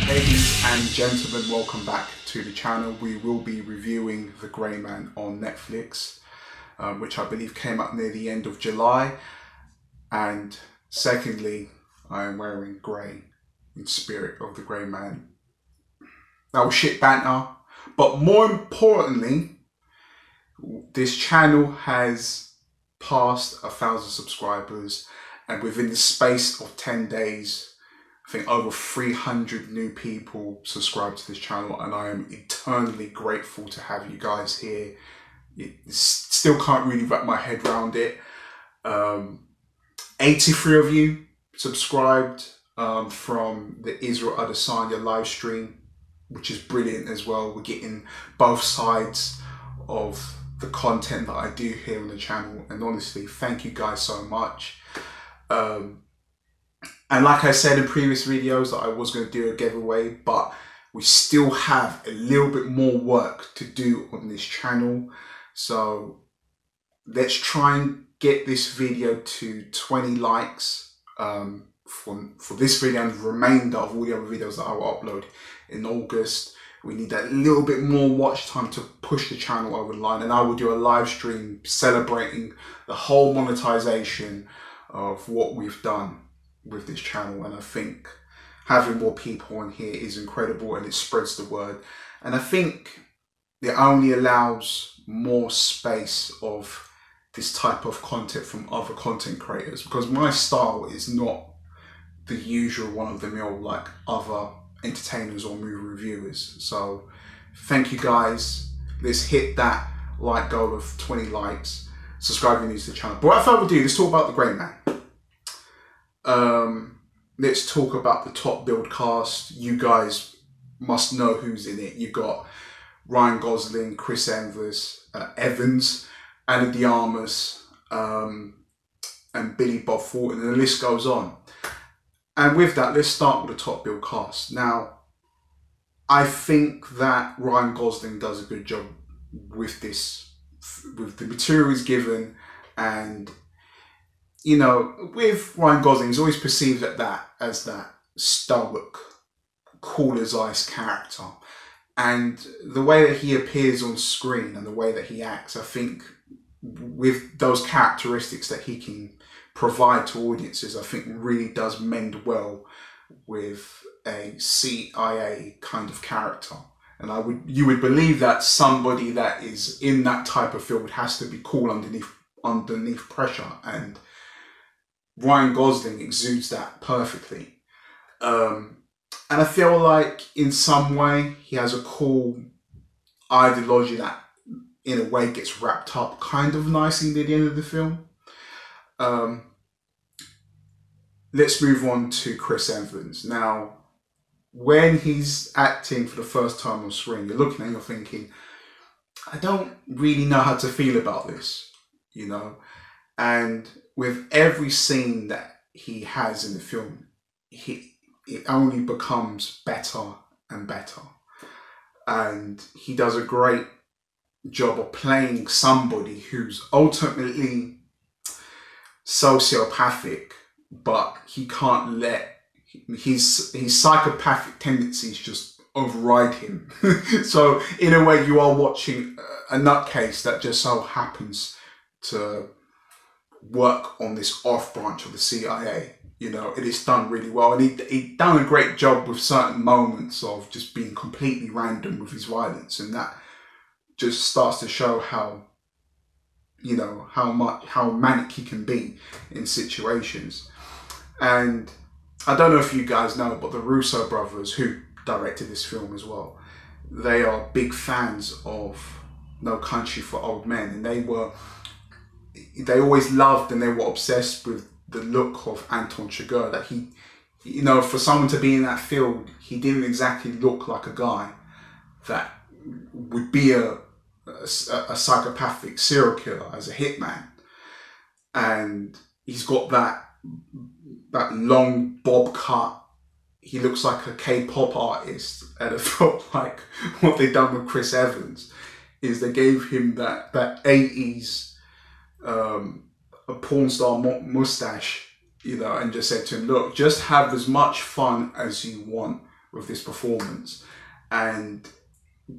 Ladies and gentlemen, welcome back to the channel. We will be reviewing The Grey Man on Netflix, which I believe came up near the end of July. And secondly, I am wearing grey in spirit of The Grey Man. That was shit banter, but more importantly, this channel has passed 1,000 subscribers, and within the space of 10 days, I think over 300 new people subscribed to this channel, and I am eternally grateful to have you guys here. Still can't really wrap my head around it. 83 of you subscribed from the Israel Adesanya live stream, which is brilliant as well. We're getting both sides of the content that I do here on the channel, and honestly, thank you guys so much. And like I said in previous videos, that I was going to do a giveaway, but we still have a little bit more work to do on this channel. So let's try and get this video to 20 likes for this video and the remainder of all the other videos that I will upload in August. We need that little bit more watch time to push the channel over the line, and I will do a live stream celebrating the whole monetization of what we've done with this channel. And I think having more people on here is incredible, and it spreads the word, and I think it only allows more space of this type of content from other content creators, because my style is not the usual one-of-the-mill like other entertainers or movie reviewers. So thank you guys. Let's hit that like goal of 20 likes. Subscribe if you're new to the channel. But without further ado, let's talk about The Grey Man. Let's talk about the top build cast. You guys must know who's in it. You've got Ryan Gosling, Chris Evans, Ana de Armas, and Billy Bob Thornton, and the list goes on. And with that, let's start with the top build cast. Now, I think that Ryan Gosling does a good job with this, with the material he's given, and you know, with Ryan Gosling, he's always perceived as that stoic, cool as ice character. And the way that he appears on screen and the way that he acts, I think with those characteristics that he can provide to audiences, I think really does mend well with a CIA kind of character. And you would believe that somebody that is in that type of field has to be cool underneath pressure, and Ryan Gosling exudes that perfectly. And I feel like in some way he has a cool ideology that in a way gets wrapped up kind of nicely near the end of the film. Let's move on to Chris Evans. Now, when he's acting for the first time on screen, you're looking at it and you're thinking, I don't really know how to feel about this, you know? And with every scene that he has in the film, it only becomes better and better. And he does a great job of playing somebody who's ultimately sociopathic, but he can't let his psychopathic tendencies just override him. So in a way, you are watching a nutcase that just so happens to work on this off branch of the CIA. You know, it is done really well, and he done a great job with certain moments of just being completely random with his violence, and that just starts to show how, you know, how manic he can be in situations. And I don't know if you guys know, but the Russo brothers, who directed this film as well, they are big fans of No Country for Old Men, and they always loved and they were obsessed with the look of Anton Chigurh. That he, you know, for someone to be in that field, he didn't exactly look like a guy that would be a psychopathic serial killer as a hitman. And he's got that long bob cut. He looks like a K-pop artist, and I felt like what they done with Chris Evans is they gave him that 80s a porn star mustache, you know, and just said to him, look, just have as much fun as you want with this performance. And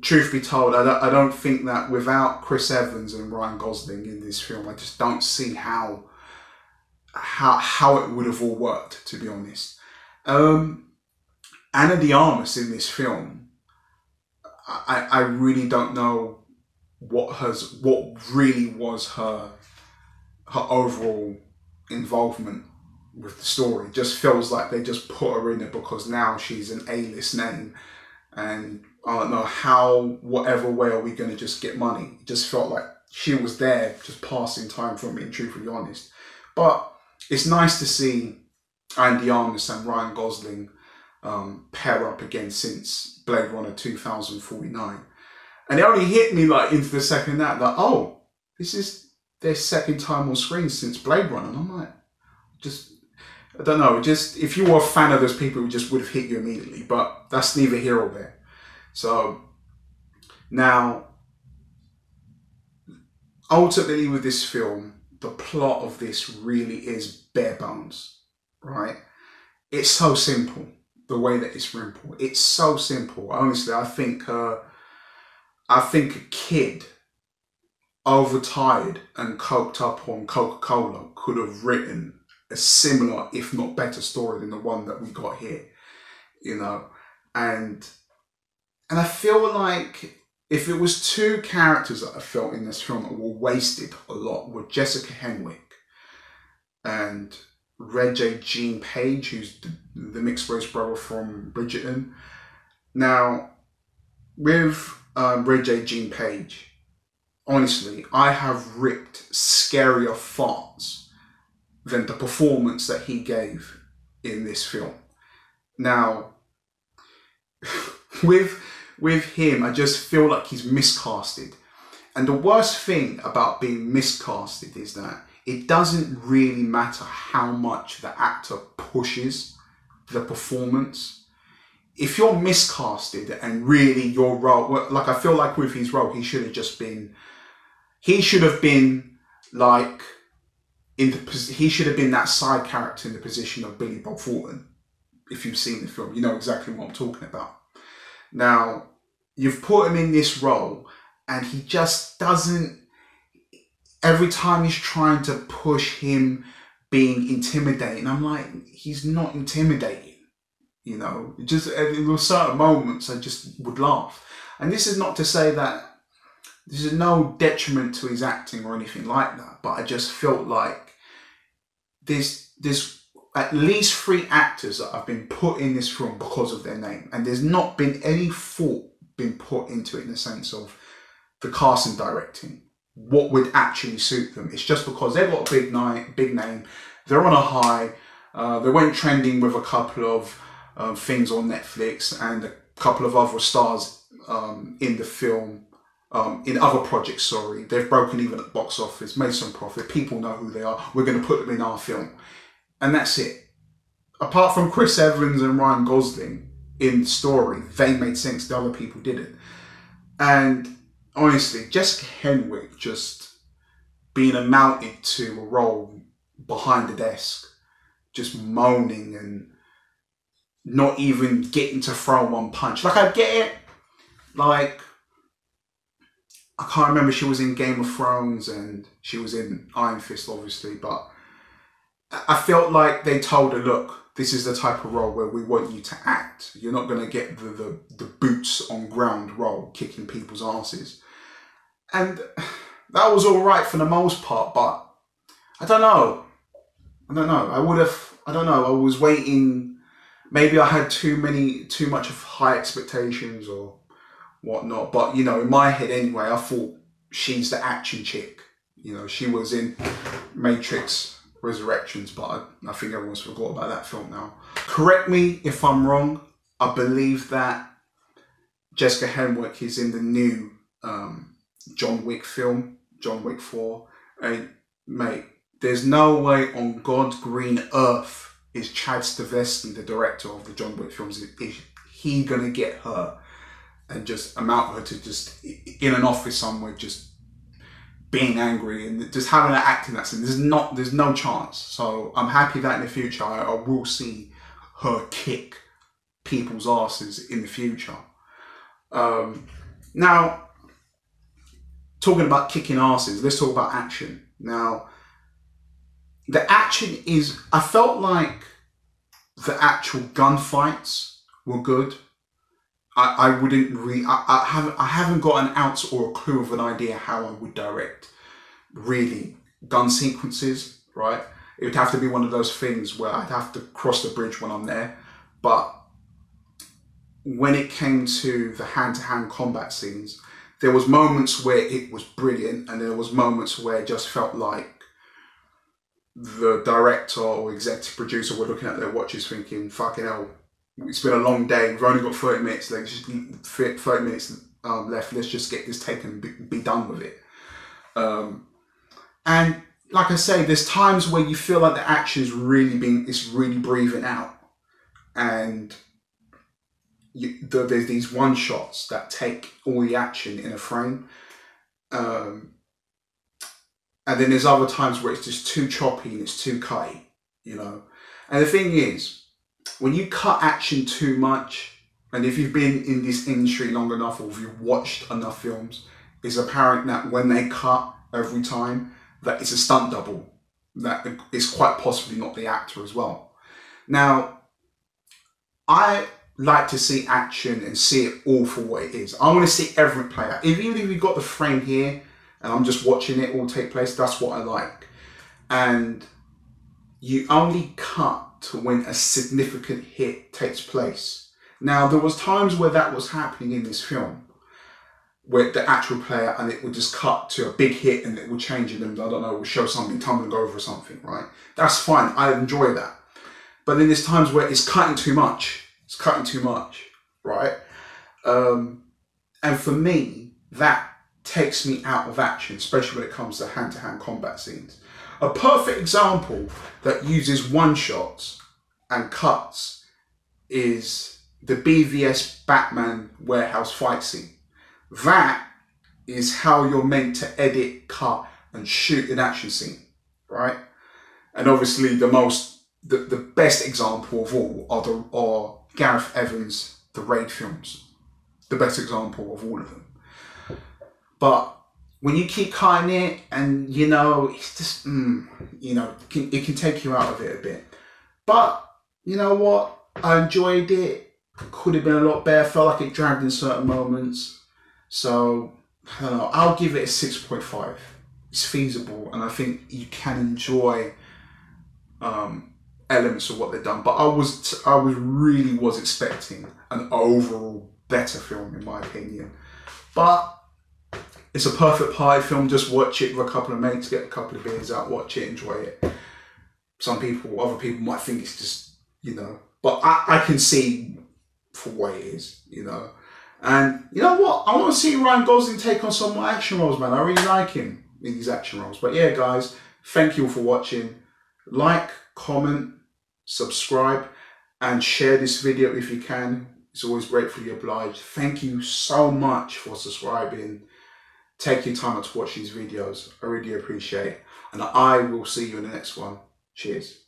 truth be told, I don't think that without Chris Evans and Ryan Gosling in this film, I just don't see how it would have all worked, to be honest. Ana de Armas in this film, I really don't know what really was her overall involvement with the story. It just feels like they just put her in it because now she's an A-list name, and I don't know whatever way are we going to just get money. It just felt like she was there just passing time for me, truthfully honest. But it's nice to see Ana de Armas and Ryan Gosling pair up again since Blade Runner 2049. And it only hit me like into the second act that, oh, this is their second time on screen since Blade Runner. And I'm like, I don't know, if you were a fan of those people, it just would have hit you immediately. But that's neither here or there. So now, ultimately with this film, the plot of this really is bare bones, right? It's so simple, the way that it's simple. It's so simple. Honestly, I think a kid overtired and coked up on Coca-Cola could have written a similar, if not better, story than the one that we got here, you know. And I feel like if it was two characters that I felt in this film that were wasted a lot, were Jessica Henwick and Regé-Jean Page, who's the mixed race brother from Bridgerton. Now, with Regé-Jean Page, honestly, I have ripped scarier farts than the performance that he gave in this film. Now, with him, I just feel like he's miscasted. And the worst thing about being miscasted is that it doesn't really matter how much the actor pushes the performance. If you're miscasted and really your role, like I feel like with his role, he should have been like, he should have been that side character in the position of Billy Bob Thornton. If you've seen the film, you know exactly what I'm talking about. Now, you've put him in this role and he just doesn't, every time he's trying to push him being intimidating, I'm like, he's not intimidating, you know. Just there were certain moments I just would laugh. And this is not to say that this is no detriment to his acting or anything like that, but I just felt like there's at least 3 actors that have been put in this film because of their name, and there's not been any thought been put into it in the sense of the casting directing, what would actually suit them. It's just because they've got a big name, they're on a high, they went trending with a couple of things on Netflix and a couple of other stars in the film, in other projects, sorry. They've broken even at the box office, made some profit, people know who they are, we're going to put them in our film. And that's it. Apart from Chris Evans and Ryan Gosling in the story, they made sense, the other people didn't. And honestly, Jessica Henwick just being amounted to a role behind the desk, just moaning and not even getting to throw one punch. Like, I get it. Like, I can't remember, she was in Game of Thrones and she was in Iron Fist, obviously, but I felt like they told her, look, this is the type of role where we want you to act. You're not going to get the boots on ground role, kicking people's asses. And that was all right for the most part, but I don't know. I was waiting. Maybe I had too much of high expectations or whatnot. But, you know, in my head anyway, I thought she's the action chick. You know, she was in Matrix Resurrections, but I think everyone's forgot about that film now. Correct me if I'm wrong. I believe that Jessica Henwick is in the new John Wick film, John Wick 4. And mate, there's no way on God's green earth is Chad Stahelski, the director of the John Wick films, is he gonna get her and just amount her to just in an office somewhere just being angry and just having an act in that scene? There's no chance. So I'm happy that in the future I will see her kick people's asses in the future. Now, talking about kicking asses, let's talk about action. Now, the action is, I felt like the actual gunfights were good. I wouldn't really, I haven't got an ounce or a clue of an idea how I would direct really gun sequences, right? It would have to be one of those things where I'd have to cross the bridge when I'm there. But when it came to the hand-to-hand combat scenes, there was moments where it was brilliant, and there was moments where it just felt like the director or executive producer were looking at their watches thinking, fucking hell, it's been a long day, we've only got 30 minutes, like, just 30 minutes left, let's just get this taken and be done with it. And like I say, there's times where you feel like the action is really breathing out, and there's these one shots that take all the action in a frame, and then there's other times where it's just too choppy and it's too cutty, you know. And the thing is, when you cut action too much, and if you've been in this industry long enough, or if you've watched enough films, it's apparent that when they cut every time, that it's a stunt double, that is quite possibly not the actor as well. Now, I like to see action and see it all for what it is. I want to see everything play out. Even if you've got the frame here and I'm just watching it all take place, that's what I like. And you only cut to when a significant hit takes place. Now, there was times where that was happening in this film, where the actual player, and it would just cut to a big hit and it would change it, and I don't know, it would show something tumbling over or something, right? That's fine, I enjoy that. But then there's times where it's cutting too much. It's cutting too much, right? And for me, that takes me out of action, especially when it comes to hand-to-hand combat scenes. A perfect example that uses one-shots and cuts is the BVS Batman warehouse fight scene. That is how you're meant to edit, cut, and shoot an action scene, right? And obviously the best example of all are Gareth Evans' The Raid films. The best example of all of them. But when you keep cutting it, and you know, it's just, you know, it can take you out of it a bit. But you know what? I enjoyed it. Could have been a lot better. Felt like it dragged in certain moments. So, I don't know, I'll give it a 6.5. It's feasible, and I think you can enjoy elements of what they've done. But I really was expecting an overall better film, in my opinion. But it's a perfect party film. Just watch it with a couple of mates, get a couple of beers out, watch it, enjoy it. Other people might think it's just, you know, but I can see for what it is, you know. And you know what? I want to see Ryan Gosling take on some more action roles, man. I really like him in these action roles. But yeah, guys, thank you all for watching. Like, comment, subscribe, and share this video if you can. It's always gratefully obliged. Thank you so much for subscribing. Take your time to watch these videos. I really appreciate it. And I will see you in the next one. Cheers.